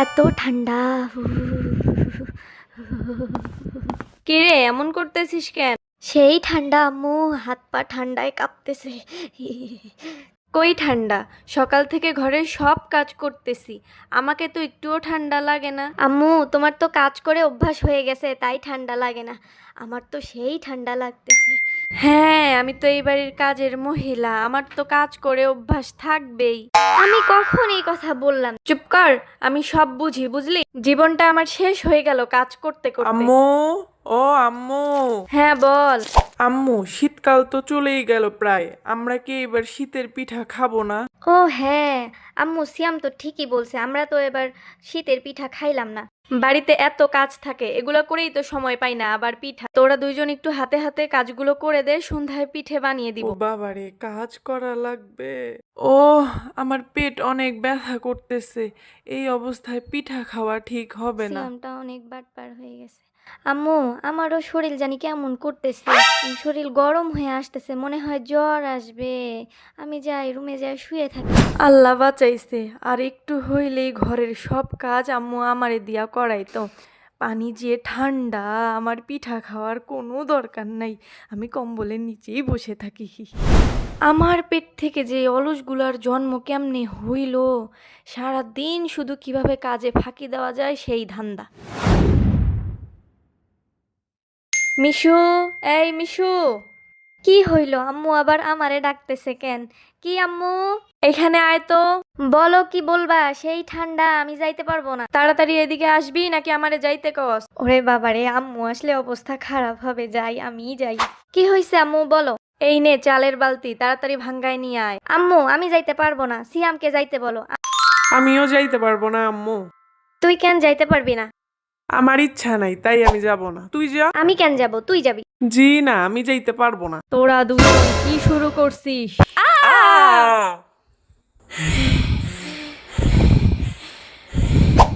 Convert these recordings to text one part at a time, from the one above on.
এত ঠান্ডা। কি রে এমন করতেছিস কেন? সেই ঠান্ডা আম্মু, হাত পা ঠান্ডায় কাঁপতেছে। কই ঠান্ডা? সকাল থেকে ঘরের সব কাজ করতেছি, আমাকে তো একটুও ঠান্ডা লাগে না। আম্মু তোমার তো কাজ করে অভ্যাস হয়ে গেছে তাই ঠান্ডা লাগে না, আমার তো সেই ঠান্ডা লাগতেছে। হ্যাঁ, আমি তো এই বাড়ির কাজের মহিলা, আমার তো কাজ করে অভ্যাস থাকবেই। আমি কখন এই কথা বললাম? চুপ কর, আমি সব বুঝি, বুঝলি? জীবনটা আমার শেষ হয়ে গেল কাজ করতে করতে। আম্মু, ও আম্মু। হ্যাঁ বল। আম্মু, শীতকাল তো চলেই গেল প্রায়, আমরা কি এবার শীতের পিঠা খাবো না? ও হ্যাঁ, আম্মু সিয়াম তো ঠিকই বলছে, আমরা তো এবার শীতের পিঠা খাইলাম না। বাড়িতে এত কাজ থাকে, এগুলো করেই তো সময় পাই না, আবার পিঠা। তোরা দুইজন একটু হাতে হাতে কাজগুলো করে দে, সন্ধ্যায় পিঠে বানিয়ে দিব। ও বাবারে, কাজ করা লাগবে। ও, আমার পেট অনেক ব্যথা করতেছে, এই অবস্থায় পিঠা খাওয়া ঠিক হবে না। সিয়ামটা অনেক বাটপার হয়ে গেছে। আম্মু আমারও শরীর জানি কেমন করতেছে, শরীর গরম হয়ে আসতেছে, মনে হয় জ্বর আসবে। আমি যাই রুমে যাই শুয়ে থাকি। আল্লাহ বাঁচাইছে, আর একটু হইলেই ঘরের সব কাজ আম্মু আমারে দিয়া করাইতো। পানি যে ঠান্ডা, আমার পিঠা খাওয়ার কোনো দরকার নাই, আমি কম্বলের নিচেই বসে থাকি। আমার পেট থেকে যে অলসগুলার জন্ম কেমনে হইল, সারা দিন শুধু কিভাবে কাজে ফাঁকি দেওয়া যায় সেই ধান্দা। মিশু, এই মিশু। কি হইল? আম্মু আবার আমারে ডাকতেছে কেন? কি আম্মু? এখানে আয় তো। বলো কি বলবা? সেই ঠান্ডা, আমি যাইতে পারবো না। তাড়াতাড়ি এদিকে আসবি নাকি আমারে যাইতে কস? ওরে বাবারে, আম্মু আসলে অবস্থা খারাপ হবে, যাই আমিই যাই। কি হয়েছে আম্মু বলো। এই নে চালের বালতি, তাড়াতাড়ি ভাঙ্গায় নিয়ে আয়। আম্মু আমি যাইতে পারবো না, সিয়ামকে যাইতে বলো। আমিও যাইতে পারবো না আম্মু। তুই কেন যাইতে পারবি না? আমার ইচ্ছা নাই, তাই আমি যাব না, তুই যা। আমি কেন যাব, তুই যাবি। জি না, আমি যাইতে পারবো না। তোরা দুজন কি শুরু করছিস?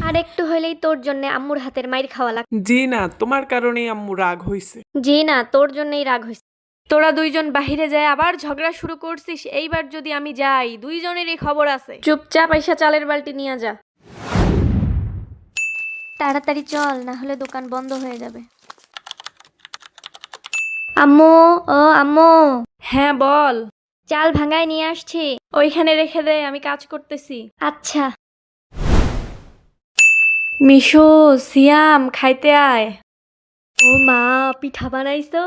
আর একটু হইলেই তোর জন্য আম্মুর হাতের মাইর খাওয়া লাগ। জি না, তোমার কারণেই আম্মু রাগ হইছে। জি না, তোর জন্যই রাগ হয়েছে। তোরা দুইজন বাহিরে যায় আবার ঝগড়া শুরু করছিস, এইবার যদি আমি যাই দুইজনেরই খবর আছে। চুপচাপ আইসা চালের বালতি নিয়ে যা। তাড়াতাড়ি চল, না হলে দোকান বন্ধ হয়ে যাবে। আম্মু, ও আম্মু, হ্যাঁ বল। চাল ভাঙায় নিয়ে আসছি। ওইখানে রেখে দে, আমি কাজ করতেছি। আচ্ছা। মিশু, সিয়াম, খাইতে আয়। ও মা, পিঠা বানাইছো?